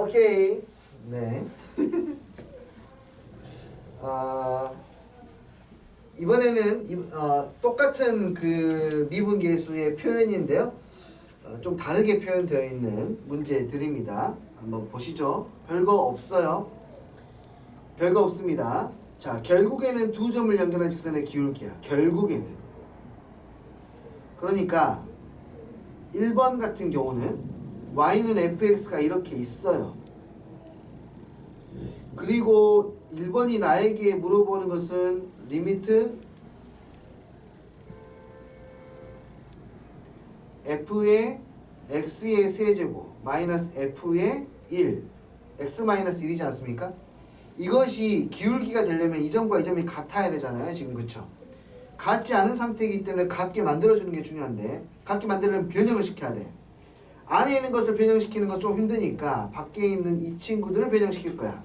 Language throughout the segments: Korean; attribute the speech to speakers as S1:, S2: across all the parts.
S1: 오케이. 네. 이번에는 똑같은 그 미분계수의 표현인데요. 좀 다르게 표현되어 있는 문제 드립니다. 한번 보시죠. 별거 없어요. 별거 없습니다. 자, 결국에는 두 점을 연결한 직선의 기울기야. 결국에는. 그러니까 1번 같은 경우는 y는 fx가 이렇게 있어요. 그리고 1번이 나에게 물어보는 것은 리미트 f의 x의 세제곱 마이너스 f의 1 x 마이너스 1이지 않습니까? 이것이 기울기가 되려면 이 점과 이 점이 같아야 되잖아요. 지금 그쵸? 같지 않은 상태이기 때문에 같게 만들어주는 게 중요한데 같게 만들려면 변형을 시켜야 돼. 안에 있는 것을 변형시키는 건 좀 힘드니까 밖에 있는 이 친구들을 변형시킬 거야.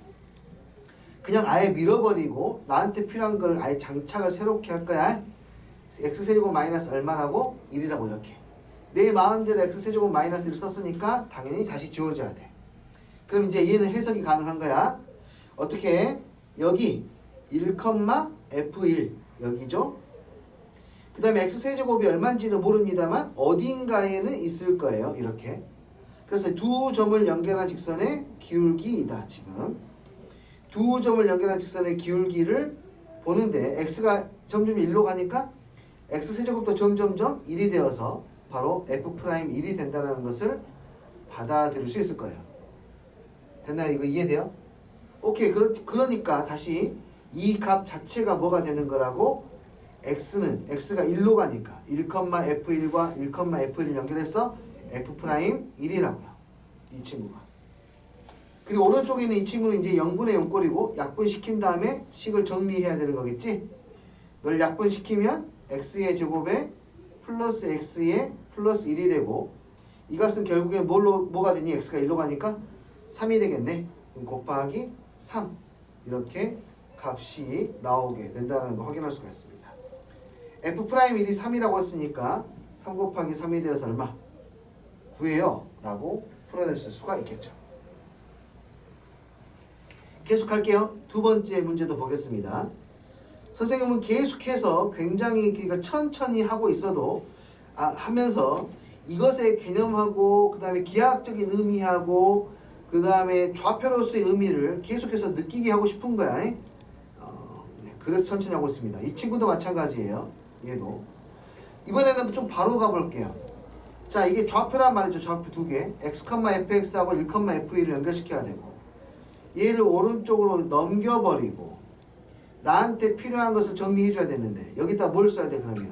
S1: 그냥 아예 밀어버리고 나한테 필요한 걸 아예 장착을 새롭게 할 거야. x세제곱 마이너스 얼마라고? 1이라고 이렇게. 내 마음대로 x세제곱 마이너스 1을 썼으니까 당연히 다시 지워줘야 돼. 그럼 이제 얘는 해석이 가능한 거야. 어떻게? 여기 1,f1 여기죠? 그 다음에 x세제곱이 얼마인지는 모릅니다만 어딘가에는 있을 거예요. 이렇게. 그래서 두 점을 연결한 직선의 기울기이다. 지금 두 점을 연결한 직선의 기울기를 보는데 x가 점점 1로 가니까 x세제곱도 점점점 1이 되어서 바로 f'1이 된다는 것을 받아들일 수 있을 거예요. 됐나요? 이거 이해돼요? 오케이. 그러니까 다시 이 값 자체가 뭐가 되는 거라고? x는 x가 1로 가니까 1,f1과 1,f1을 연결해서 f'1이라고요. 이 친구가. 그리고 오른쪽에 있는 이 친구는 이제 0분의 0꼴이고 약분시킨 다음에 식을 정리해야 되는 거겠지? 널 약분시키면 x의 제곱에 플러스 x의 플러스 1이 되고 이 값은 결국엔 뭐가 되니? x가 1로 가니까 3이 되겠네. 그럼 곱하기 3 이렇게 값이 나오게 된다는 거 확인할 수가 있습니다. f'1이 3이라고 했으니까 3 곱하기 3이 되어서 얼마? 9예요 라고 풀어낼 수가 있겠죠. 계속할게요. 두 번째 문제도 보겠습니다. 선생님은 계속해서 굉장히 그러니까 천천히 하고 있어도 하면서 이것의 개념하고 그 다음에 기하학적인 의미하고 그 다음에 좌표로서의 의미를 계속해서 느끼게 하고 싶은 거야. 네, 그래서 천천히 하고 있습니다. 이 친구도 마찬가지예요. 얘도. 이번에는 좀 바로 가볼게요. 자, 이게 좌표란 말이죠. 좌표 두 개. x,fx하고 1,f1을 연결시켜야 되고 얘를 오른쪽으로 넘겨버리고 나한테 필요한 것을 정리해줘야 되는데 여기다 뭘 써야 돼 그러면?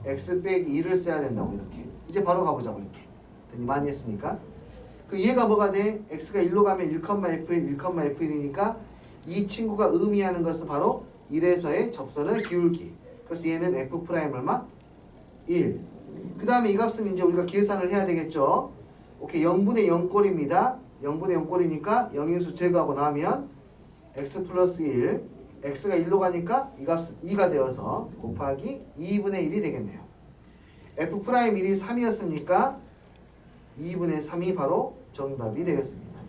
S1: x 빼기 2를 써야 된다고 이렇게. 이제 바로 가보자고 이렇게. 많이 했으니까. 그럼 얘가 뭐가 돼? x가 1로 가면 1,f1, 1,f1이니까 이 친구가 의미하는 것은 바로 1에서의 접선의 기울기. 그래서 얘는 f' 얼마? 1. 그 다음에 이 값은 이제 우리가 계산을 해야 되겠죠. 오케이. 0분의 0꼴입니다. 0분의 0꼴이니까 영인수 제거하고 나면 x 플러스 1. x가 1로 가니까 이 값은 2가 되어서 곱하기 2분의 1이 되겠네요. f'1이 3이었으니까 2분의 3이 바로 정답이 되겠습니다.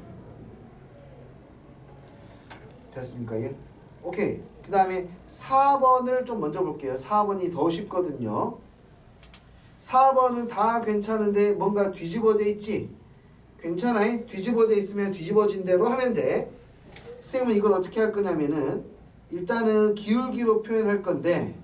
S1: 됐습니까 이게? 오케이. 그 다음에 4번을 좀 먼저 볼게요. 4번이 더 쉽거든요. 4번은 다 괜찮은데 뭔가 뒤집어져 있지? 괜찮아? 뒤집어져 있으면 뒤집어진 대로 하면 돼. 선생님은 이걸 어떻게 할 거냐면은 일단은 기울기로 표현할 건데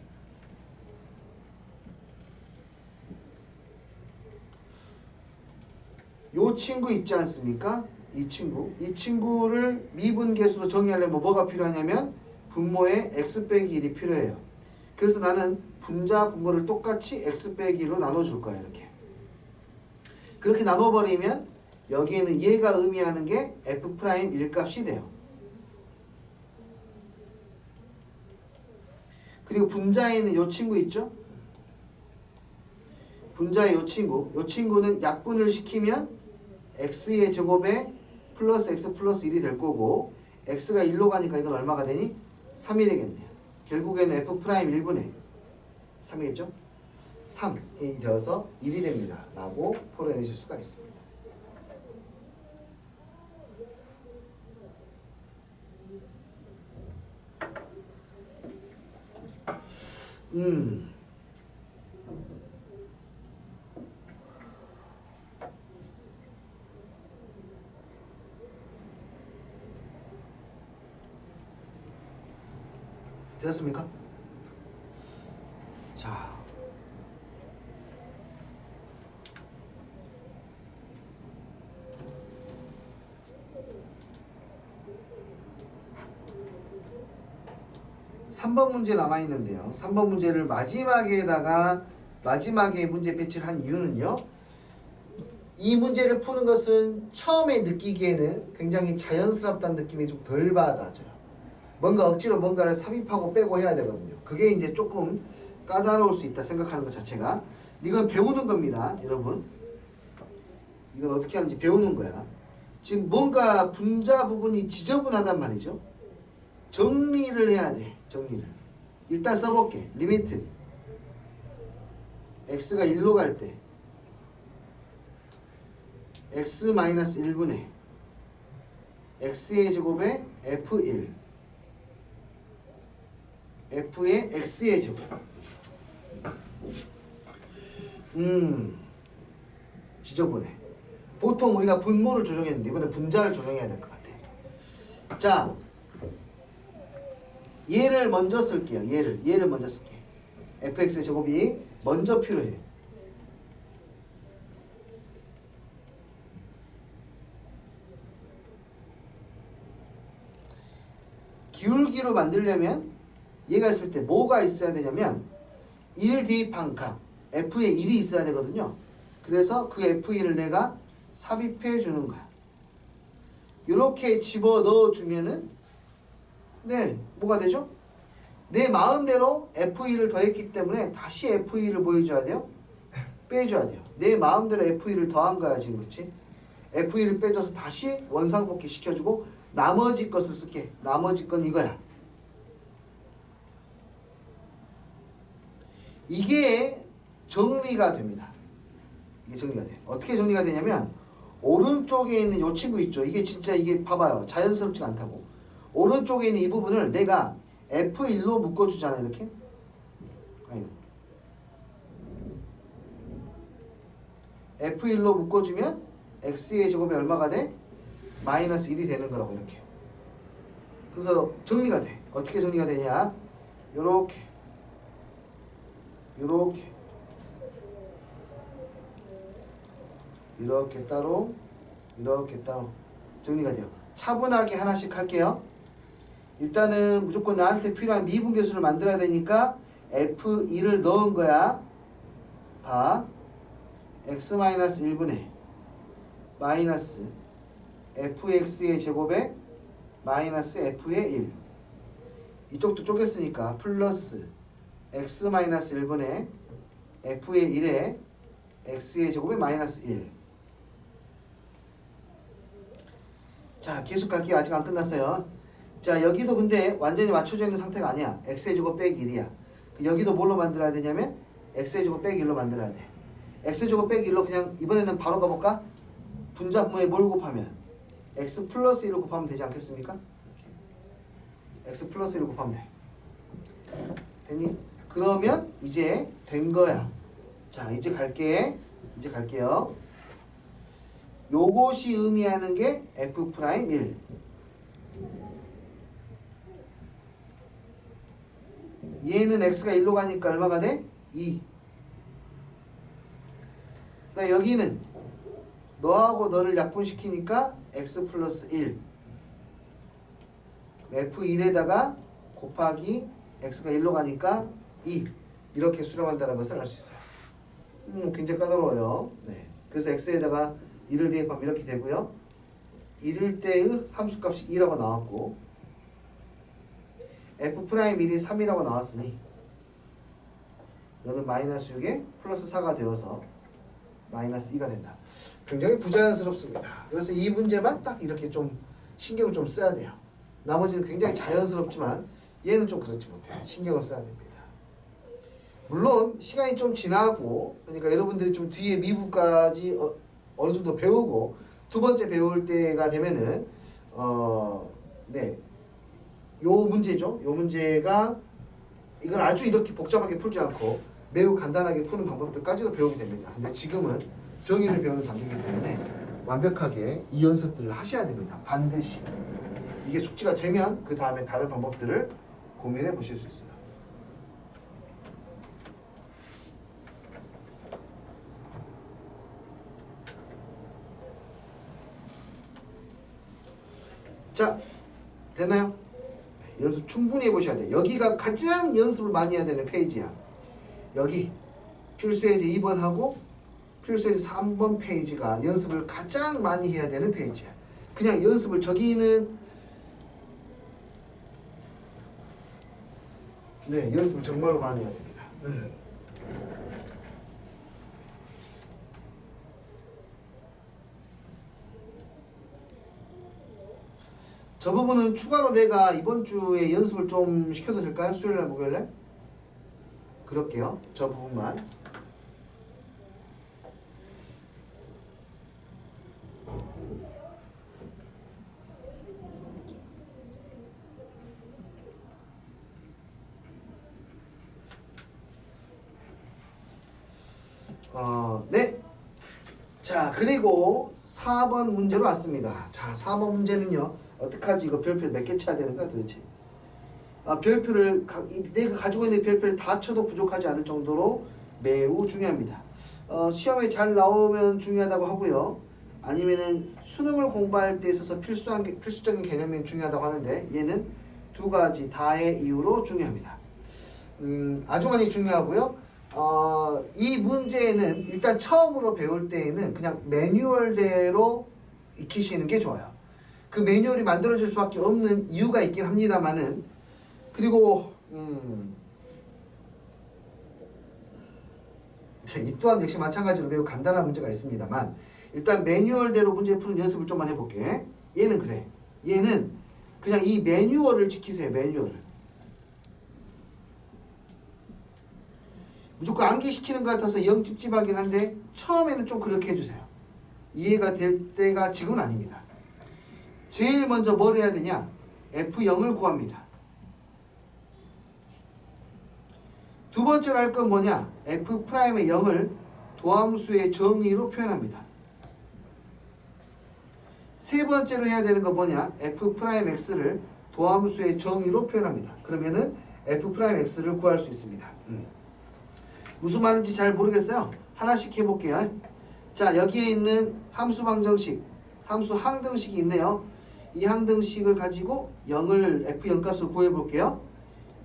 S1: 요 친구 있지 않습니까? 이 친구를 미분계수로 정의하려면 뭐가 필요하냐면 분모에 x 빼기 1이 필요해요. 그래서 나는 분자 분모를 똑같이 x 빼기 1로 나눠줄 거야. 이렇게. 그렇게 나눠버리면 여기에는 얘가 의미하는 게 f'1 값이 돼요. 그리고 분자에 있는 요 친구 있죠? 분자의 요 친구는 약분을 시키면 x의 제곱에 플러스 x 플러스 1이 될 거고 x가 1로 가니까 이건 얼마가 되니? 3이 되겠네요. 결국에는 f'1분의 3이겠죠? 3이 되어서 1이 됩니다. 라고 풀어내실 수가 있습니다. 음. 됐습니까? 자. 삼 번 문제 남아있는데요. 3번 문제를 마지막에 문제 배치를 한 이유는요. 이 문제를 푸는 것은 처음에 느끼기에는 굉장히 자연스럽다는 느낌이 좀 덜 받아져요. 뭔가 억지로 뭔가를 삽입하고 빼고 해야 되거든요. 그게 이제 조금 까다로울 수 있다 생각하는 것 자체가. 이건 배우는 겁니다, 여러분. 이건 어떻게 하는지 배우는 거야. 지금 뭔가 분자 부분이 지저분하단 말이죠. 정리를 해야 돼. 정리를. 일단 써볼게. 리미트 x가 1로 갈 때 x-1분의 x의 제곱에 f1 f의 x의 제곱. 지저분해. 보통 우리가 분모를 조정했는데 이번에 분자를 조정해야 될 것 같아. 자, 얘를 먼저 쓸게요. 얘를 먼저 쓸게. fx의 제곱이 먼저 필요해. 기울기로 만들려면 얘가 있을 때 뭐가 있어야 되냐면 1 대입한 값 f에 1이 있어야 되거든요. 그래서 그 f1을 내가 삽입해 주는 거야. 이렇게 집어넣어 주면은 네, 뭐가 되죠? 내 마음대로 f1을 더했기 때문에 다시 f1을 뭐 해줘야 돼요? 빼줘야 돼요. 내 마음대로 f1을 더한 거야 지금. 그치? f1을 빼줘서 다시 원상복귀 시켜주고 나머지 것을 쓸게. 나머지 건 이거야. 이게 정리가 됩니다. 이게 정리가 돼. 어떻게 정리가 되냐면 오른쪽에 있는 요 친구 있죠. 이게 진짜 이게 봐봐요. 자연스럽지가 않다고. 오른쪽에 있는 이 부분을 내가 F1로 묶어주잖아. 이렇게. 아니. F1로 묶어주면 X의 제곱이 얼마가 돼? 마이너스 1이 되는 거라고 이렇게. 그래서 정리가 돼. 어떻게 정리가 되냐? 요렇게. 요렇게. 이렇게 따로. 이렇게 따로. 정리가 돼요. 차분하게 하나씩 할게요. 일단은 무조건 나한테 필요한 미분계수를 만들어야 되니까 F2를 넣은 거야. 봐. x-1분의 마이너스 fx의 제곱에 마이너스 f의 1. 이쪽도 쪼갰으니까 플러스 x-1분의 f의 1에 x의 제곱에 마이너스 1. 자, 계속 갈게요. 아직 안 끝났어요. 자, 여기도 근데 완전히 맞춰져 있는 상태가 아니야. x의 제곱 빼기 1이야. 여기도 뭘로 만들어야 되냐면 x의 제곱 빼기 1로 만들어야 돼. x의 제곱 빼기 1로 그냥 이번에는 바로 가볼까? 분자분모에 뭘 곱하면? x 플러스 1로 곱하면 되지 않겠습니까? 이렇게. x 플러스 1로 곱하면 돼. 됐니? 그러면 이제 된 거야. 자, 이제 갈게. 이제 갈게요. 요것이 의미하는 게 f'1. 얘는 x가 1로 가니까 얼마가 돼? 2. 그다음 여기는 너하고 너를 약분시키니까 x 플러스 1. f1에다가 곱하기 x가 1로 가니까 2. 이렇게 수렴한다는 것을 알 수 있어요. 굉장히 까다로워요. 네. 그래서 x에다가 1을 대입하면 이렇게 되고요. 1일 때의 함수값이 2라고 나왔고 f'1이 3이라고 나왔으니 너는 마이너스 6에 플러스 4가 되어서 마이너스 2가 된다. 굉장히 부자연스럽습니다. 그래서 이 문제만 딱 이렇게 좀 신경을 좀 써야 돼요. 나머지는 굉장히 자연스럽지만 얘는 좀 그렇지 못해요. 신경을 써야 됩니다. 물론 시간이 좀 지나고 그러니까 여러분들이 좀 뒤에 미분까지 어느 정도 배우고 두 번째 배울 때가 되면은 네. 요 문제죠. 요 문제가 이건 아주 이렇게 복잡하게 풀지 않고 매우 간단하게 푸는 방법들까지도 배우게 됩니다. 근데 지금은 정의를 배우는 단계이기 때문에 완벽하게 이 연습들을 하셔야 됩니다. 반드시. 이게 숙지가 되면 그 다음에 다른 방법들을 고민해 보실 수 있어요. 자, 됐나요? 연습 충분히 해보셔야 돼요. 여기가 가장 연습을 많이 해야 되는 페이지야. 여기 필수예제 2번하고 필수예제 3번 페이지가 연습을 가장 많이 해야 되는 페이지야. 그냥 연습을 저기는 네, 연습을 정말로 많이 해야 됩니다. 저 부분은 추가로 내가 이번 주에 연습을 좀 시켜도 될까요? 수요일날 목요일날? 그럴게요. 저 부분만. 네. 자, 그리고 4번 문제로 왔습니다. 자, 4번 문제는요. 어떡하지? 이거 별표 몇 개 쳐야 되는 거야 도대체? 별표를 내가 가지고 있는 별표를 다 쳐도 부족하지 않을 정도로 매우 중요합니다. 시험에 잘 나오면 중요하다고 하고요. 아니면은 수능을 공부할 때 있어서 필수적인 개념이 중요하다고 하는데 얘는 두 가지 다의 이유로 중요합니다. 아주 많이 중요하고요. 이 문제는 일단 처음으로 배울 때에는 그냥 매뉴얼대로 익히시는 게 좋아요. 그 매뉴얼이 만들어질 수밖에 없는 이유가 있긴 합니다만은 그리고 이 또한 역시 마찬가지로 매우 간단한 문제가 있습니다만 일단 매뉴얼대로 문제 푸는 연습을 좀만 해볼게. 얘는 그래. 얘는 그냥 이 매뉴얼을 지키세요. 매뉴얼을. 무조건 암기시키는 것 같아서 영 찝찝하긴 한데 처음에는 좀 그렇게 해주세요. 이해가 될 때가 지금은 아닙니다. 제일 먼저 뭘 해야 되냐? F0을 구합니다. 두 번째로 할 건 뭐냐? F'의 0을 도함수의 정의로 표현합니다. 세 번째로 해야 되는 건 뭐냐? F'X를 도함수의 정의로 표현합니다. 그러면은 F'X를 구할 수 있습니다. 무슨 말인지 잘 모르겠어요. 하나씩 해볼게요. 자, 여기에 있는 함수 방정식, 함수 항등식이 있네요. 이 항등식을 가지고 0을 F0 값을 구해볼게요.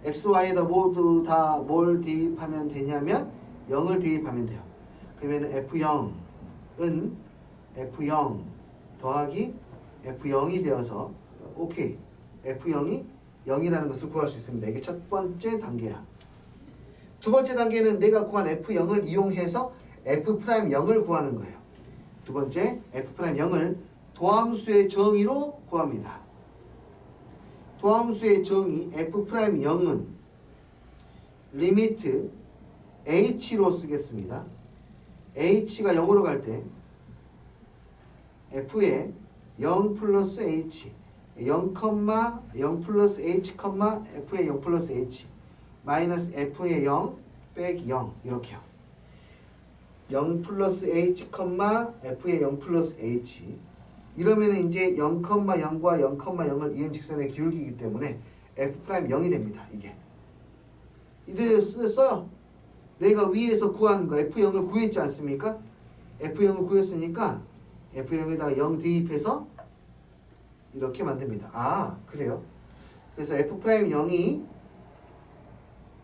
S1: X, Y에다 모두 다 뭘 대입하면 되냐면 0을 대입하면 돼요. 그러면 F0은 F0 더하기 F0이 되어서 오케이. F0이 0이라는 것을 구할 수 있습니다. 이게 첫 번째 단계야. 두 번째 단계는 내가 구한 F0을 이용해서 F'0을 구하는 거예요. 두 번째, F'0을 도함수의 정의로 구합니다. 도함수의 정의 F'0은 리미트 h로 쓰겠습니다. h가 0으로 갈 때 f의 0 플러스 h 0, 0 플러스 h, f의 0 플러스 h 마이너스 f의 0 빼기 0 이렇게요. 0 플러스 h, f의 0 플러스 h 이러면 이제 0, 0과 0,0을 이은 직선의 기울기이기 때문에 f'0이 됩니다. 이게 이대로 써요. 내가 위에서 구한 거 f0을 구했지 않습니까? f0을 구했으니까 f0에다가 0 대입해서 이렇게 만듭니다. 아, 그래요? 그래서 f'0이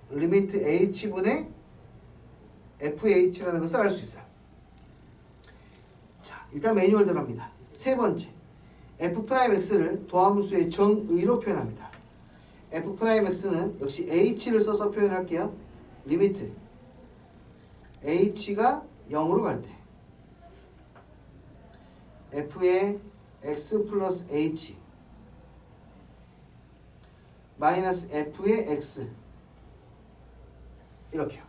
S1: 리미트 h분의 fh라는 것을 알 수 있어요. 자, 일단 매뉴얼대로 합니다. 세 번째, f'x를 도함수의 정의로 표현합니다. f'x는 역시 h를 써서 표현할게요. 리미트 h가 0으로 갈 때 f의 x 플러스 h 마이너스 f의 x 이렇게요.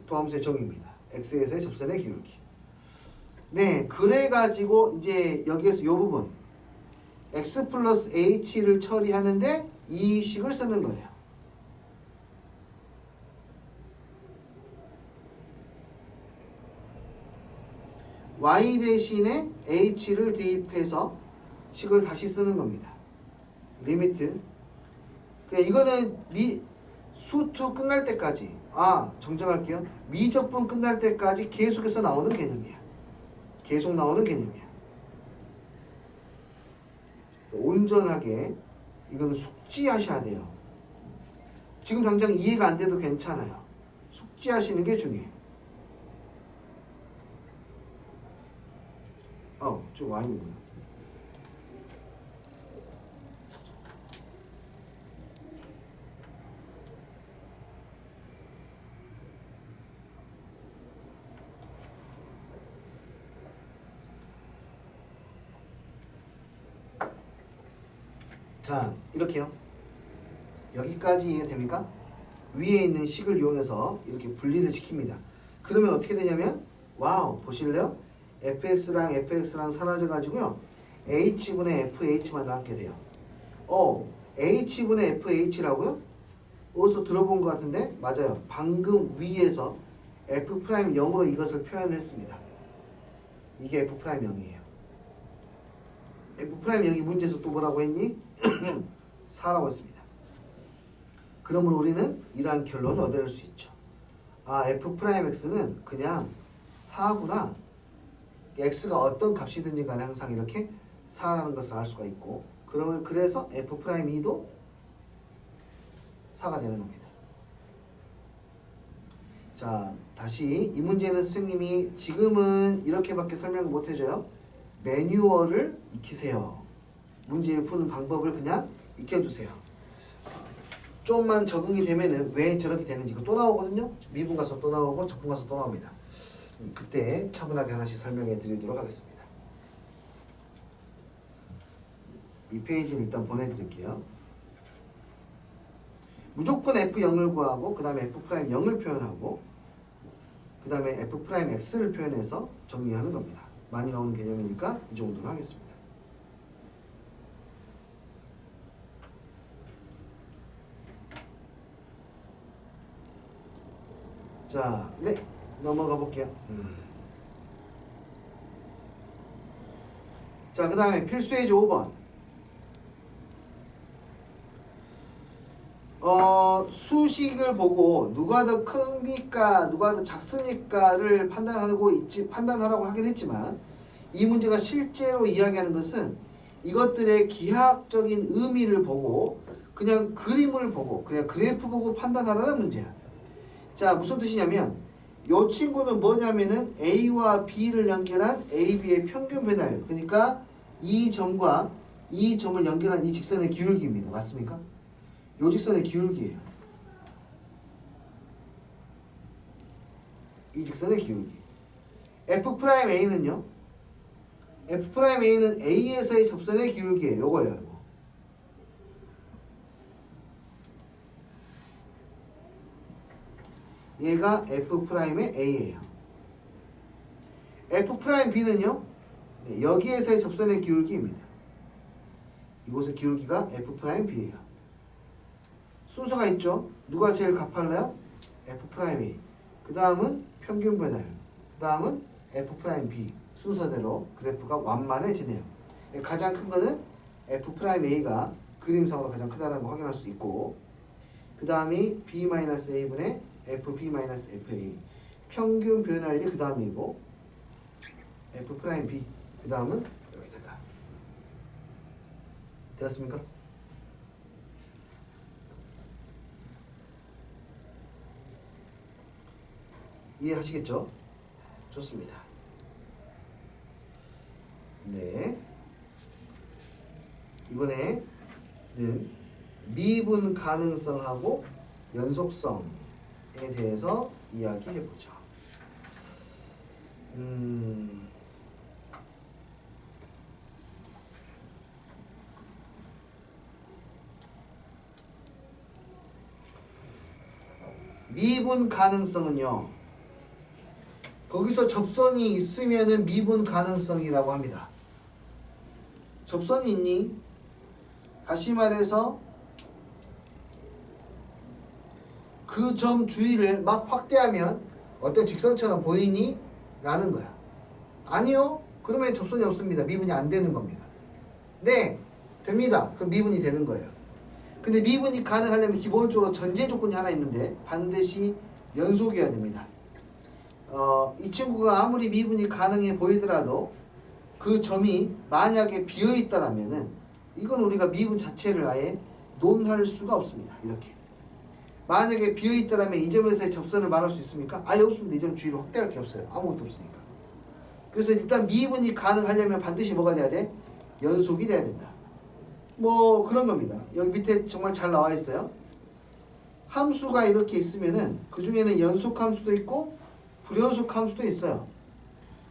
S1: 도함수의 정의입니다. x에서의 접선의 기울기. 네, 그래가지고 이제 여기에서 이 부분 x 플러스 h를 처리하는데 이 식을 쓰는 거예요. y 대신에 h를 대입해서 식을 다시 쓰는 겁니다. 리미트. 그러니까 이거는 수투 끝날 때까지, 정정할게요. 미적분 끝날 때까지 계속해서 나오는 개념이야. 계속 나오는 개념이야. 온전하게 이거는 숙지하셔야 돼요. 지금 당장 이해가 안 돼도 괜찮아요. 숙지하시는 게 중요해요. 좀 와인이구나. 자, 이렇게요. 여기까지 이해가 됩니까? 위에 있는 식을 이용해서 이렇게 분리를 시킵니다. 그러면 어떻게 되냐면, 와우, 보실래요? fx랑 fx랑 사라져 가지고요, h분의 fh만 남게 돼요. h분의 fh라고요? 어디서 들어본 것 같은데? 맞아요. 방금 위에서 f'0으로 이것을 표현했습니다. 이게 f'0이에요. f'0이 문제에서 또 뭐라고 했니? 4라고 했습니다. 그러면 우리는 이러한 결론을 얻을 수 있죠. f'x는 그냥 4구나. x가 어떤 값이든지 간에 항상 이렇게 4라는 것을 알 수가 있고, 그래서 f'2도 4가 되는 겁니다. 자, 다시 이 문제는 선생님이 지금은 이렇게밖에 설명을 못 해줘요. 매뉴얼을 익히세요. 문제 푸는 방법을 그냥 익혀주세요. 좀만 적응이 되면은 왜 저렇게 되는지 또 나오거든요. 미분 가서 또 나오고 적분 가서 또 나옵니다. 그때 차분하게 하나씩 설명해 드리도록 하겠습니다. 이 페이지를 일단 보내드릴게요. 무조건 f0을 구하고 그 다음에 f'0을 표현하고 그 다음에 f'x를 표현해서 정리하는 겁니다. 많이 나오는 개념이니까 이 정도로 하겠습니다. 자, 네, 넘어가 볼게요. 자, 그 다음에 필수예제 5번. 수식을 보고 누가 더 큽니까, 누가 더 작습니까를 판단하라고 하긴 했지만, 이 문제가 실제로 이야기하는 것은 이것들의 기하학적인 의미를 보고 그냥 그림을 보고 그냥 그래프 보고 판단하라는 문제야. 자, 무슨 뜻이냐면 이 친구는 뭐냐면은 A와 B를 연결한 AB의 평균 변화율. 그러니까 이 점과 이 점을 연결한 이 직선의 기울기입니다. 맞습니까? 이 직선의 기울기예요. 이 직선의 기울기. F'A는요? F'A는 A에서의 접선의 기울기예요. 요거예요. 요거. 얘가 F'의 A예요. F'B는요? 네, 여기에서의 접선의 기울기입니다. 이곳의 기울기가 F'B예요. 순서가 있죠? 누가 제일 가팔라요? F'A. 그 다음은 평균 변화율. 그 다음은 F'B. 순서대로 그래프가 완만해지네요. 가장 큰 거는 F'A가 그림상으로 가장 크다는 거 확인할 수 있고, 그 다음이 B-A분의 FB-FA. 평균 변화율이 그 다음이고, F'B. 그 다음은 이렇게 된다. 되었습니까? 이해하시겠죠? 좋습니다. 네. 이번에는 미분 가능성하고 연속성에 대해서 이야기해보죠. 미분 가능성은요, 거기서 접선이 있으면은 미분 가능성이라고 합니다. 접선이 있니? 다시 말해서 그 점 주위를 막 확대하면 어떤 직선처럼 보이니? 라는 거야. 아니요? 그러면 접선이 없습니다. 미분이 안 되는 겁니다. 네, 됩니다. 그럼 미분이 되는 거예요. 근데 미분이 가능하려면 기본적으로 전제 조건이 하나 있는데 반드시 연속이어야 됩니다. 이 친구가 아무리 미분이 가능해 보이더라도 그 점이 만약에 비어있다라면은 이건 우리가 미분 자체를 아예 논할 수가 없습니다. 이렇게. 만약에 비어있다라면 이 점에서의 접선을 말할 수 있습니까? 아예 없습니다. 이 점 주위로 확대할 게 없어요. 아무것도 없으니까. 그래서 일단 미분이 가능하려면 반드시 뭐가 돼야 돼? 연속이 돼야 된다. 뭐 그런 겁니다. 여기 밑에 정말 잘 나와 있어요. 함수가 이렇게 있으면은 그 중에는 연속 함수도 있고 불연속 함수도 있어요.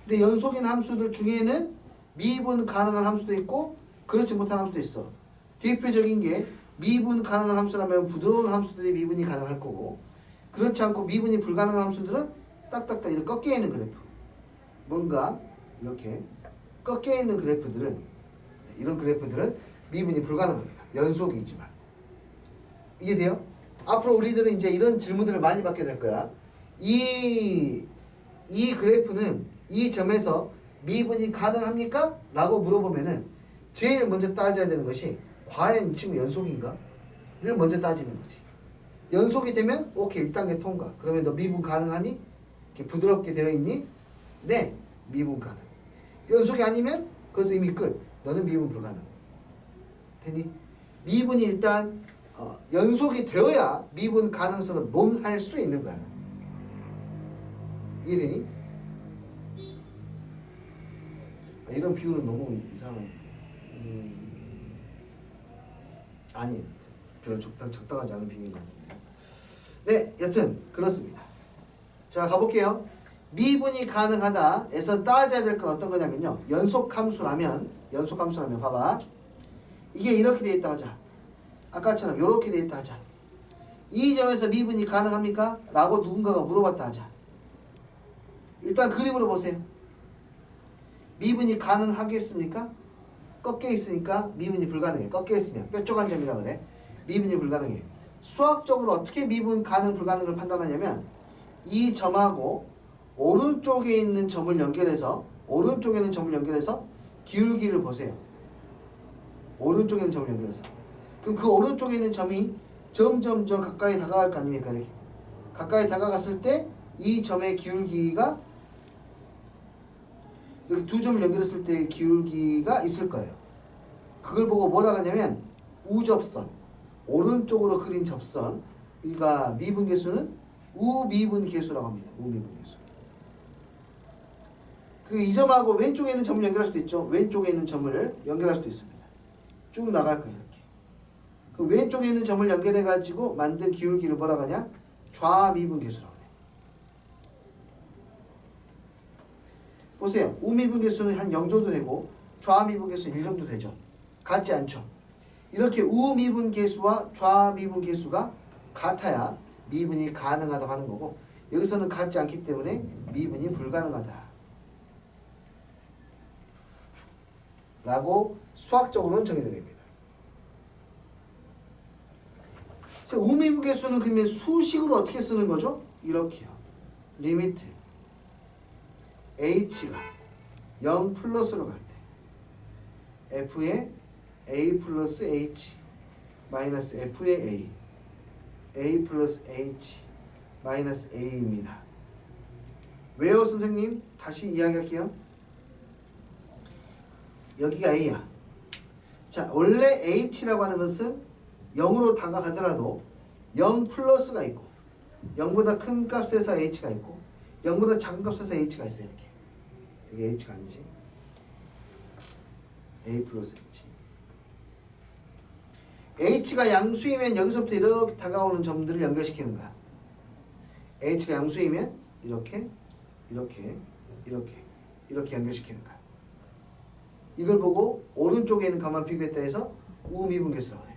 S1: 근데 연속인 함수들 중에는 미분 가능한 함수도 있고 그렇지 못한 함수도 있어. 대표적인 게 미분 가능한 함수라면 부드러운 함수들이 미분이 가능할 거고 그렇지 않고 미분이 불가능한 함수들은 딱딱딱 이렇게 꺾여 있는 그래프. 뭔가 이렇게 꺾여 있는 그래프들은 이런 그래프들은 미분이 불가능합니다. 연속이지만. 이해돼요? 앞으로 우리들은 이제 이런 질문들을 많이 받게 될 거야. 이 그래프는 이 점에서 미분이 가능합니까? 라고 물어보면은 제일 먼저 따져야 되는 것이 과연 이 친구 연속인가? 를 먼저 따지는 거지. 연속이 되면 오케이 1단계 통과. 그러면 너 미분 가능하니? 이렇게 부드럽게 되어 있니? 네, 미분 가능. 연속이 아니면 그것은 이미 끝. 너는 미분 불가능. 되니? 미분이 일단 연속이 되어야 미분 가능성을 논할 수 있는 거야. 이해되니? 이런 비유는 너무 이상한데. 아니에요. 별로 적당하지 않은 비유인 것 같은데. 네, 여튼 그렇습니다. 자, 가볼게요. 미분이 가능하다에서 따져야 될 건 어떤 거냐면요. 연속함수라면 봐봐. 이게 이렇게 돼 있다 하자. 아까처럼 이렇게 돼 있다 하자. 이 점에서 미분이 가능합니까? 라고 누군가가 물어봤다 하자. 일단 그림으로 보세요. 미분이 가능하겠습니까? 꺾여 있으니까 미분이 불가능해. 꺾여 있으면 뾰족한 점이라 그래. 미분이 불가능해. 수학적으로 어떻게 미분 가능 불가능을 판단하냐면 이 점하고 오른쪽에 있는 점을 연결해서 기울기를 보세요. 오른쪽에 있는 점을 연결해서. 그럼 그 오른쪽에 있는 점이 점점 가까이 다가갈 거 아닙니까? 이렇게. 가까이 다가갔을 때 이 점의 기울기가 이렇게 두 점을 연결했을 때 기울기가 있을 거예요. 그걸 보고 뭐라고 하냐면 우접선. 오른쪽으로 그린 접선. 그러니까 미분계수는 우미분계수라고 합니다. 우미분계수. 그리고 이 점하고 왼쪽에 있는 점을 연결할 수도 있죠. 왼쪽에 있는 점을 연결할 수도 있습니다. 쭉 나갈 거예요. 이렇게. 그 왼쪽에 있는 점을 연결해가지고 만든 기울기를 뭐라고 하냐? 좌미분계수라고 해요. 보세요. 우미분계수는 한 0 정도 되고 좌미분계수는 1 정도 되죠. 같지 않죠. 이렇게 우미분계수와 좌미분계수가 같아야 미분이 가능하다고 하는 거고 여기서는 같지 않기 때문에 미분이 불가능하다 라고 수학적으로는 정의됩니다. 그래서 우미분계수는 그러면 수식으로 어떻게 쓰는 거죠? 이렇게요. 리미트 h가 0 플러스로 갈 때 f의 a 플러스 h 마이너스 f의 a 플러스 h 마이너스 a입니다. 왜요 선생님? 다시 이야기할게요. 여기가 a야. 자, 원래 h라고 하는 것은 0으로 다가가더라도 0 플러스가 있고 0보다 큰 값에서 h가 있고 0보다 작은 값에서 h가 있어요. 이렇게. 이게 h가 아니지. a 플러스 h. h가 양수이면 여기서부터 이렇게 다가오는 점들을 연결시키는 거야. h가 양수이면 이렇게 연결시키는 거야. 이걸 보고 오른쪽에 있는 값만 비교했다 해서 우미분계수라고 해.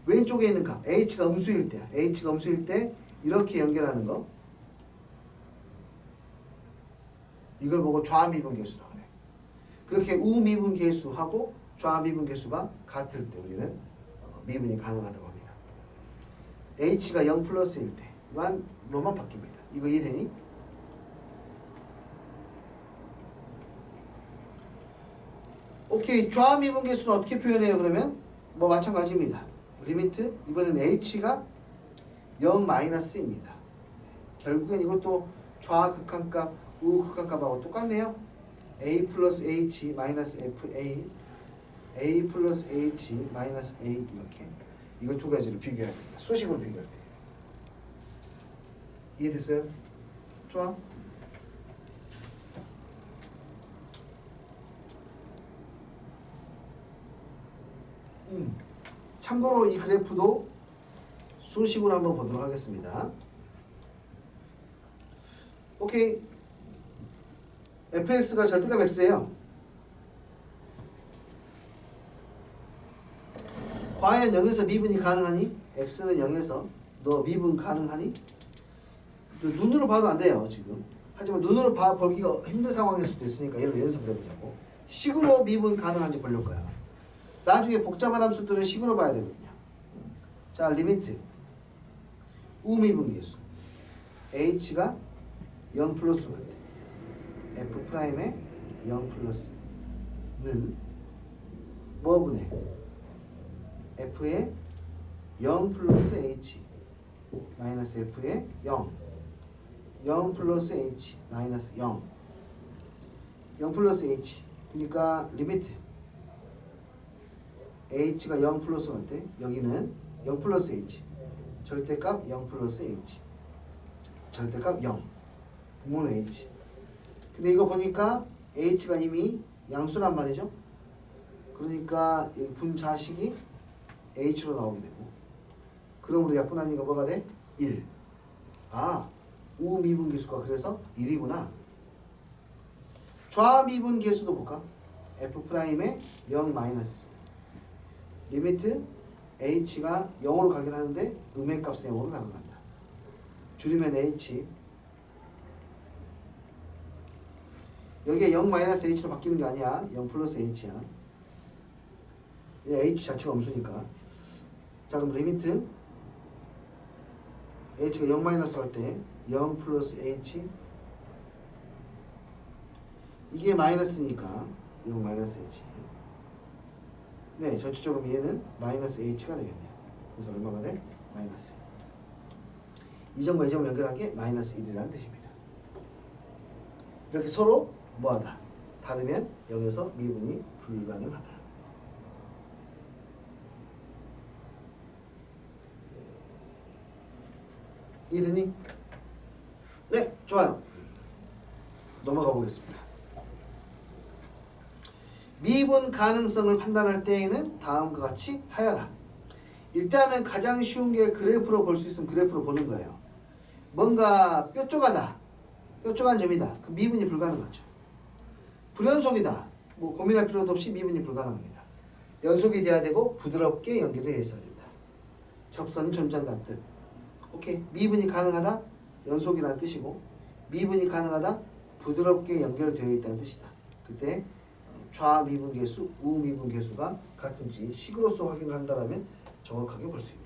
S1: 왼쪽에 있는 값 h가 음수일 때야. h가 음수일 때 이렇게 연결하는 거. 이걸 보고 좌미분계수라고 그래. 그렇게 우미분계수하고 좌미분계수가 같을 때 우리는 미분이 가능하다고 합니다. h가 0 플러스일 때만 로만 바뀝니다. 이거 이해되니? 오케이. 좌미분계수는 어떻게 표현해요? 그러면 뭐 마찬가지입니다. 리미트 이번엔 h가 0 마이너스입니다. 결국엔 이것도 좌극한값 우극한값하고 똑같네요. a 플러스 h 마이너스 fa a 플러스 h 마이너스 a 이렇게 이거 두 가지를 비교해야 됩니다. 수식으로 비교할 때. 이해됐어요? 좋아. 참고로 이 그래프도 수식으로 한번 보도록 하겠습니다. 오케이. fx가 절대값 x예요. 과연 0에서 미분이 가능하니? x는 0에서 너 미분 가능하니? 눈으로 봐도 안 돼요 지금. 하지만 눈으로 보기가 힘든 상황일 수도 있으니까 얘를 연습을 해보자고. 식으로 미분 가능한지 보려고 거야. 나중에 복잡한 함수들은 식으로 봐야 되거든요. 자, 리미트 우미분계수 h가 0 플러스가 돼. f 프라임의 0 플러스는 뭐분해? f의 0 플러스 h 마이너스 f의 0 플러스 h 마이너스 0 플러스 h. 그러니까 리미트 h가 0 플러스 어때? 여기는 0 플러스 h 절대값 0 플러스 h 절대값 0 분모는 h. 근데 이거 보니까 h가 이미 양수란 말이죠. 그러니까 이 분자식이 h로 나오게 되고, 그러므로 약분하니까 뭐가 돼? 1. 아, 우미분계수가 그래서 1이구나. 좌미분계수도 볼까? f'의 0 마이너스 리미트 h가 0으로 가긴 하는데 음의 값은 0으로 다가간다. 줄이면 h. 여기에 0 마이너스 h로 바뀌는 게 아니야. 0 플러스 h야. h 자체가 음수니까. 자, 그럼 리미트 h가 0 마이너스 할 때 0 플러스 h, 이게 마이너스니까 0 마이너스 h. 네, 전체적으로 얘는 마이너스 h가 되겠네요. 그래서 얼마가 돼? 마이너스. 이 점과 이 점을 연결한 게 마이너스 1이라는 뜻입니다. 이렇게 서로 뭐하다? 다르면 여기서 미분이 불가능하다. 이해됐니? 네, 좋아요. 넘어가 보겠습니다. 미분 가능성을 판단할 때에는 다음과 같이 하여라. 일단은 가장 쉬운 게 그래프로 볼 수 있으면 그래프로 보는 거예요. 뭔가 뾰족하다, 뾰족한 점이다. 그 미분이 불가능하죠. 불연속이다. 뭐 고민할 필요도 없이 미분이 불가능합니다. 연속이 돼야 되고 부드럽게 연결이 되어 있어야 된다. 접선이 존재한다는 뜻. 오케이. 미분이 가능하다, 연속이라는 뜻이고, 미분이 가능하다, 부드럽게 연결되어 있다는 뜻이다. 그때 좌미분계수, 우미분계수가 같은지 식으로서 확인을 한다면 정확하게 볼 수 있다.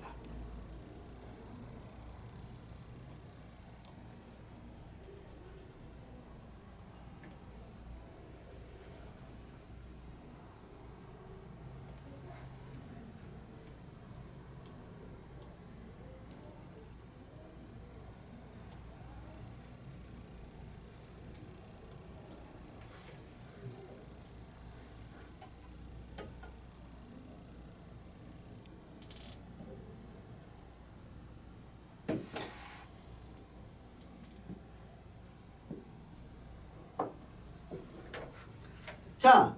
S1: 자,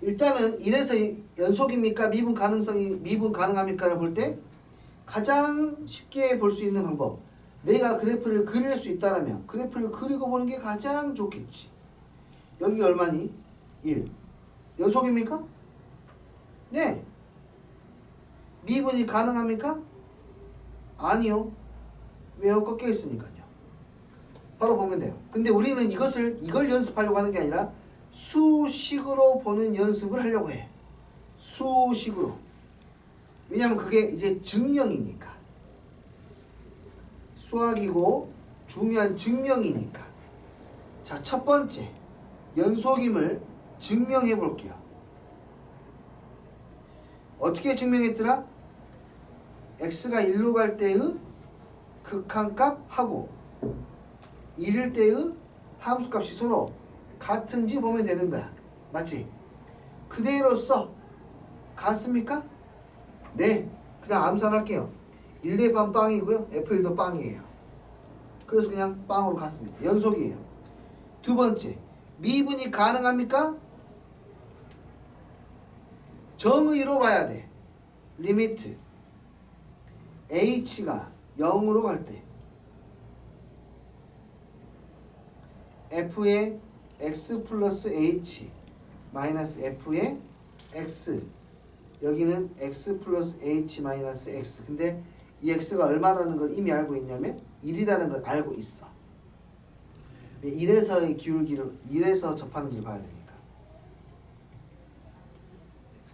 S1: 일단은 1에서 연속입니까? 미분 가능합니까? 볼 때 가장 쉽게 볼 수 있는 방법. 내가 그래프를 그릴 수 있다라면 그래프를 그리고 보는 게 가장 좋겠지. 여기가 얼마니? 1. 연속입니까? 네. 미분이 가능합니까? 아니요. 왜요? 꺾여 있으니까요. 바로 보면 돼요. 근데 우리는 이걸 연습하려고 하는 게 아니라 수식으로 보는 연습을 하려고 해. 수식으로. 왜냐면 그게 이제 증명이니까. 수학이고 중요한 증명이니까. 자, 첫 번째 연속임을 증명해 볼게요. 어떻게 증명했더라? x가 1로 갈 때의 극한값하고 1일 때의 함수값이 서로 같은지 보면 되는 거야. 맞지? 그대로 써. 같습니까? 네. 그냥 암산할게요. 1대반 빵이고요. F1도 빵이에요. 그래서 그냥 빵으로 갔습니다. 연속이에요. 두 번째, 미분이 가능합니까? 정의로 봐야 돼. 리미트 h가 0으로 갈 때 f의 x 플러스 h 마이너스 f의 x, 여기는 x 플러스 h 마이너스 x. 근데 이 x가 얼마라는 걸 이미 알고 있냐면 1이라는 걸 알고 있어. 1에서의 기울기를 1에서 접하는 길 봐야 되니까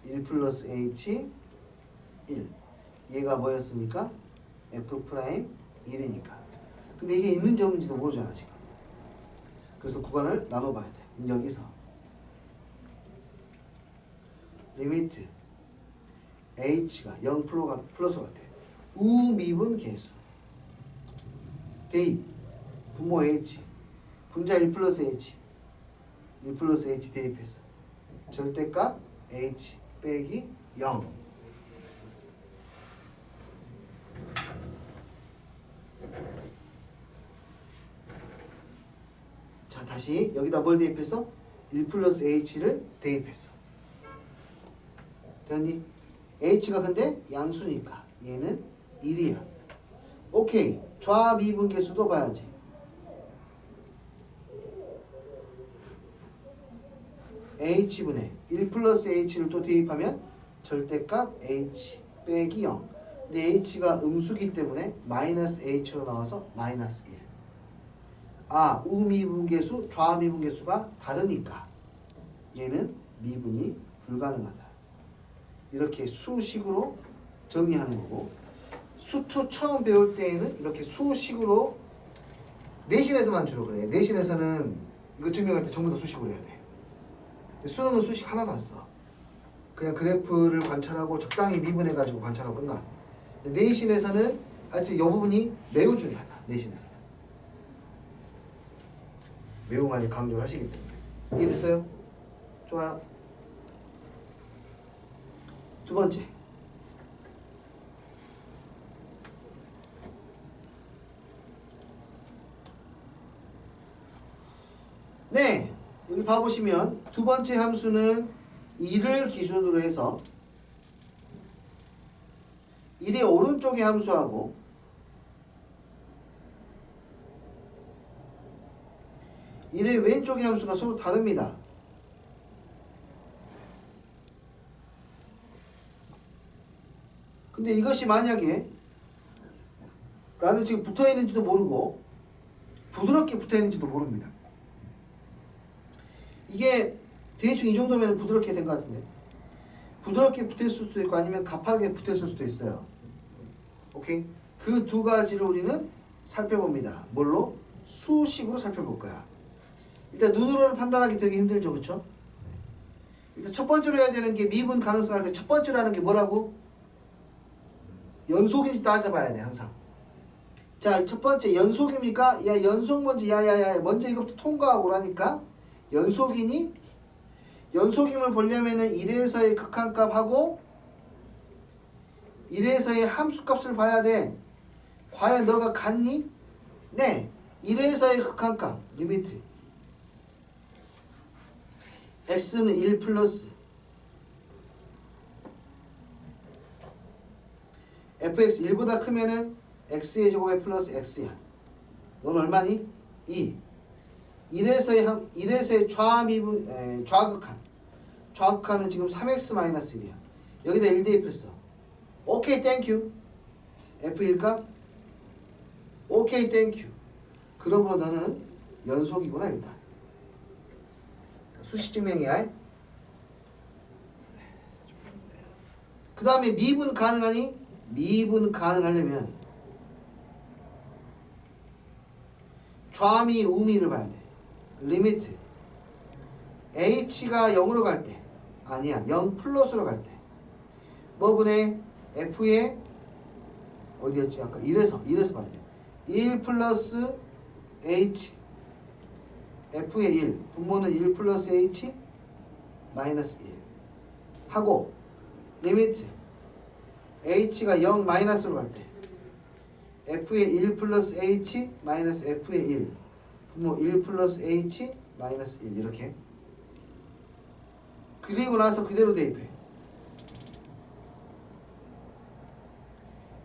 S1: 1 플러스 h 1, 얘가 뭐였으니까 f 프라임 1이니까. 근데 이게 있는지 없는지도 모르잖아 지금. 그래서 구간을 나눠봐야 돼. 그럼 여기서 리미트 h가 0 플러스 같아. 우미분 계수 대입 분모 h 분자 1 플러스 h 1 플러스 h 대입해서 절대값 h 빼기 0. 자, 다시 여기다 뭘 대입해서 1 플러스 h를 대입했어. 됐니? h가 근데 양수니까 얘는 1이야. 오케이. 좌미분계수도 봐야지. h분의 1 플러스 h를 또 대입하면 절대값 h 빼기 0. 근데 h가 음수기 때문에 마이너스 h로 나와서 마이너스 1. 아, 우미분계수, 좌미분계수가 다르니까 얘는 미분이 불가능하다. 이렇게 수식으로 정리하는 거고, 수투 처음 배울 때에는 이렇게 수식으로 내신에서만 주로 그래. 내신에서는 이거 증명할 때 전부 다 수식으로 해야 돼. 수능은 수식 하나도 안 써. 그냥 그래프를 관찰하고 적당히 미분해가지고 관찰하고 끝나. 내신에서는 하여튼 이 부분이 매우 중요하다. 내신에서는 매우 많이 강조를 하시기 때문에. 이해됐어요? 좋아요. 두 번째, 네, 여기 봐보시면 두 번째 함수는 1을 기준으로 해서 1의 오른쪽의 함수하고 1의 왼쪽의 함수가 서로 다릅니다. 근데 이것이 만약에 나는 지금 붙어있는지도 모르고 부드럽게 붙어있는지도 모릅니다. 이게 대충 이 정도면 부드럽게 된 것 같은데, 부드럽게 붙었을 수도 있고 아니면 가파르게 붙었을 수도 있어요. 오케이? 그 두 가지를 우리는 살펴봅니다. 뭘로? 수식으로 살펴볼 거야. 일단 눈으로는 판단하기 되게 힘들죠, 그쵸? 일단 첫 번째로 해야 되는 게 미분 가능성 할 때 첫 번째로 하는 게 뭐라고? 연속인지 따져봐야 돼, 항상. 자, 첫 번째 연속입니까? 야, 연속 먼저, 야야야, 먼저 이것부터 통과하고 그러니까 연속이니? 연속임을 보려면은 1에서의 극한값하고 1에서의 함수값을 봐야 돼. 과연 너가 같니? 네. 1에서의 극한값 리미트 x는 1 플러스 fx 1보다 크면은 x의 제곱에 플러스 x야. 넌 얼마니? 2. 1에서의 좌미분, 좌극한. 좌극한은 지금 3x-1이야. 여기다 1 대입했어. 오케이, 땡큐. f1값? 오케이, 땡큐. 그러므로 너는 연속이구나 일단. 수식 증명이야. 그 다음에 미분 가능하니? 미분 가능하려면 좌미 우미를 봐야 돼. 리미트 h가 0으로 갈 때, 아니야 0 플러스로 갈 때 뭐분의 f의 어디였지? 아까 1에서 봐야 돼. 1 플러스 h f의 1 분모는 1 플러스 h 마이너스 1 하고 리미트 h가 0 마이너스로 갈 때 f의 1 플러스 h 마이너스 f의 1 분모 1 플러스 h 마이너스 1 이렇게. 그리고 나서 그대로 대입해.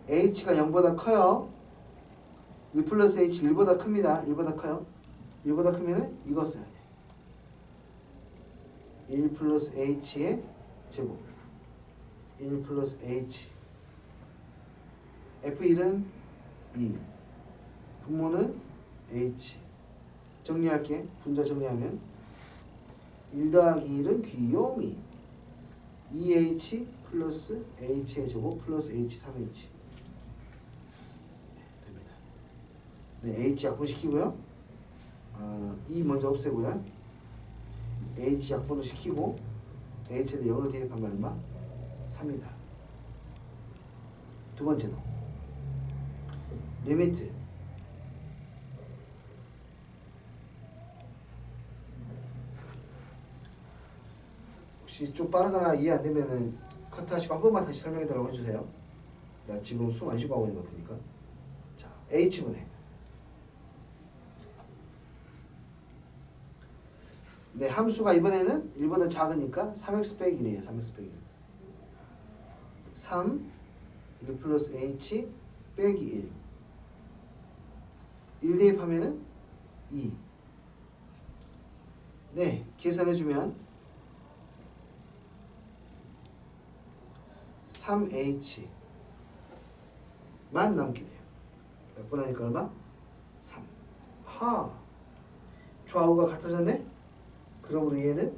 S1: h가 0보다 커요. 1 플러스 h 1보다 큽니다. 1보다 커요. 1보다 크면은 이거 써야 돼. 1 플러스 h의 제곱 1 플러스 h f1은 2 분모는 h 정리할게. 분자 정리하면 1 더하기 1은 귀요미 2h 플러스 h의 제곱 플러스 h 3h 됩니다. 네, h 약분시키고요. 2 먼저 없애고요. h 약분을 시키고 h에다 0을 대입하면 얼마? 3이다. 두 번째도 리미트 혹시 좀 빠르거나 이해 안 되면은 커트하시고 한 번만 다시 설명해 달라고 해주세요. 나 지금 숨 안 쉬고 하고 있는 것 같으니까. 자, h분의 네, 함수가 이번에는 1보다 작으니까 3x 빼기 1이에요. 3x 빼기 1. 3 1 플러스 h 빼기 1 1 대입하면은 2. 네, 계산해주면 3h만 남게 돼요. 몇 번 하니까 얼마? 3. 하. 좌우가 같아졌네? 그러므로 얘는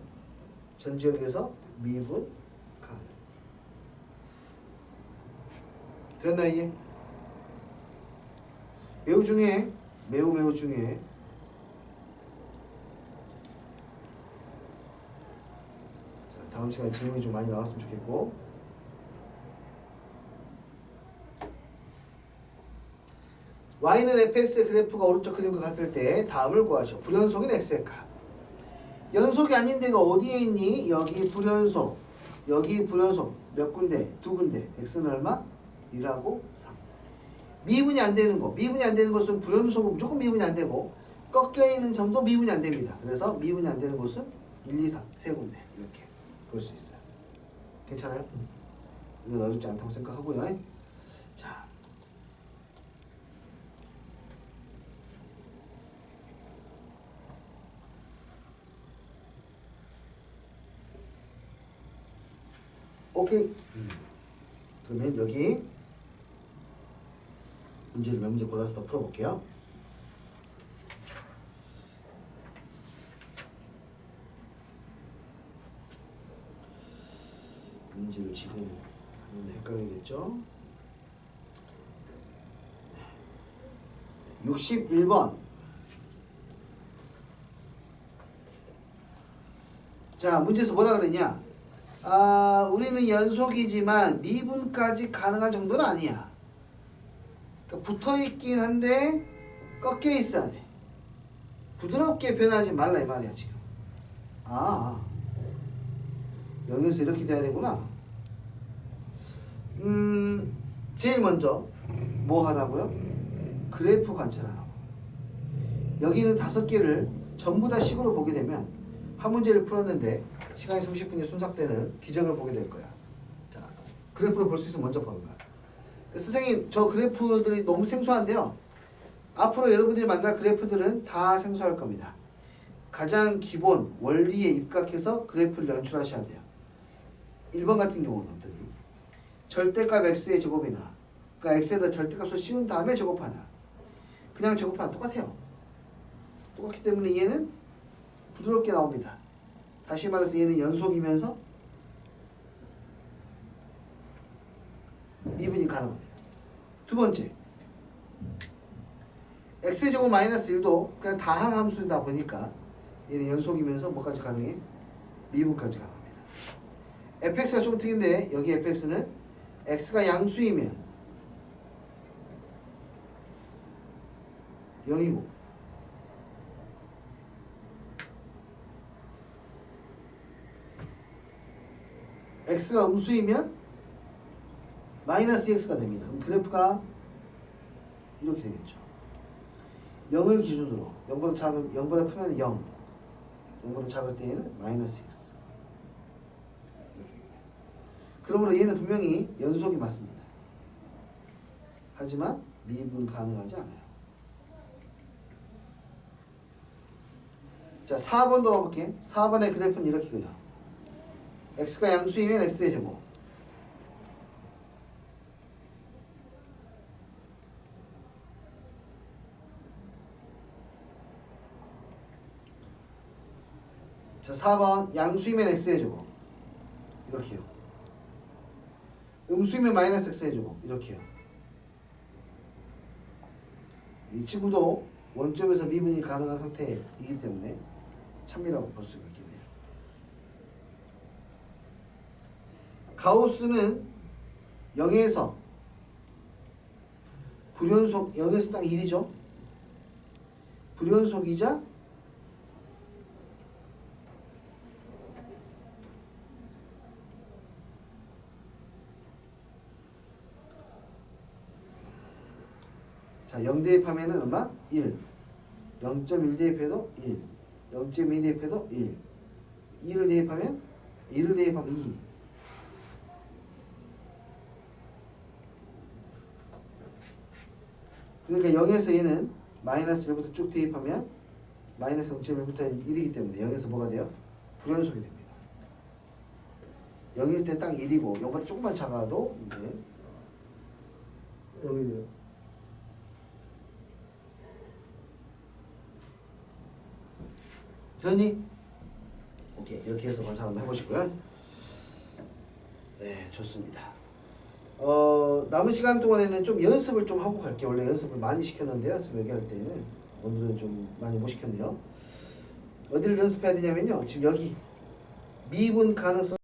S1: 전 지역에서 미분 가능. 됐나 이게? 매우 중요해. 매우 중요해. 자, 다음 시간에 질문이 좀 많이 나왔으면 좋겠고. y는 fx의 그래프가 오른쪽 그림과 같을 때 다음을 구하죠. 불연속인 x의 값. 연속이 아닌 데가 어디에 있니? 여기 불연속. 여기 불연속. 몇 군데? 두 군데. x는 얼마? 1하고 3. 미분이 안 되는 거. 미분이 안 되는 것은 불연속은 무조건 미분이 안 되고 꺾여 있는 점도 미분이 안 됩니다. 그래서 미분이 안 되는 곳은 1, 2, 3. 세 군데. 이렇게 볼 수 있어요. 괜찮아요? 이건 어렵지 않다고 생각하고요. 자. 오케이. 그러면 여기 문제를 몇 문제 골라서 더 풀어볼게요. 문제를 지금 하면 헷갈리겠죠? 61번. 자, 문제에서 뭐라 그랬냐? 우리는 연속이지만 미분까지 가능한 정도는 아니야. 그러니까 붙어있긴 한데 꺾여 있어야 돼. 부드럽게 변하지 말라 이 말이야 지금. 여기서 이렇게 돼야 되구나. 제일 먼저 뭐 하라고요? 그래프 관찰하라고. 여기는 5개를 전부 다 식으로 보게 되면 한 문제를 풀었는데 시간이 30분이 순삭되는 기적을 보게 될 거야. 자, 그래프를 볼 수 있으면 먼저 보는 거야. 선생님, 저 그래프들이 너무 생소한데요. 앞으로 여러분들이 만날 그래프들은 다 생소할 겁니다. 가장 기본 원리에 입각해서 그래프를 연출하셔야 돼요. 1번 같은 경우는 어떠니? 절대값 x의 제곱이나 그러니까 x에다 절대값을 씌운 다음에 제곱하나 그냥 제곱하나 똑같아요. 똑같기 때문에 얘는 부드럽게 나옵니다. 다시 말해서 얘는 연속이면서 미분이 가능합니다. 두 번째, x제곱 마이너스 1도 그냥 다항 함수다 보니까 얘는 연속이면서 뭐까지 가능해? 미분까지 가능합니다. fx가 좀 특이한데 여기 fx는 x가 양수이면 0이고 x가 음수이면 마이너스 x가 됩니다. 그럼 그래프가 이렇게 되겠죠. 0을 기준으로 0보다 작은 0보다 크면 0, 0보다 작을 때에는 마이너스 x. 이렇게. 그러므로 얘는 분명히 연속이 맞습니다. 하지만 미분 가능하지 않아요. 자, 4번도 봐볼게. 4번의 그래프는 이렇게 그려. x가 양수이면 x의 제곱. 자, 4번 양수이면 x의 제곱. 이렇게요. 음수이면 마이너스 x의 제곱. 이렇게요. 이 친구도 원점에서 미분이 가능한 상태이기 때문에 참이라고 볼 수가 있겠네요. 가우스는 0에서 불연속 0에서 딱 1이죠. 불연속이자 자, 0 대입하면은 얼마? 1. 0.1 대입해도 1. 0.2 대입해도 1. 2를 대입하면 2를 대입하면 2. 그러니까 0에서 얘는 마이너스 1부터 쭉 대입하면 마이너스 0.1부터 1이기 때문에 0에서 뭐가 돼요? 불연속이 됩니다. 0일 때 딱 1이고 0보다 조금만 작아도 이제 0이 돼요. 되니? 오케이, 이렇게 해서 관찰 한번 해보시고요. 네, 좋습니다. 남은 시간 동안에는 좀 연습을 좀 하고 갈게요. 원래 연습을 많이 시켰는데요. 연습 여기 할 때는 오늘은 좀 많이 못 시켰네요. 어디를 연습해야 되냐면요. 지금 여기 미분 가능성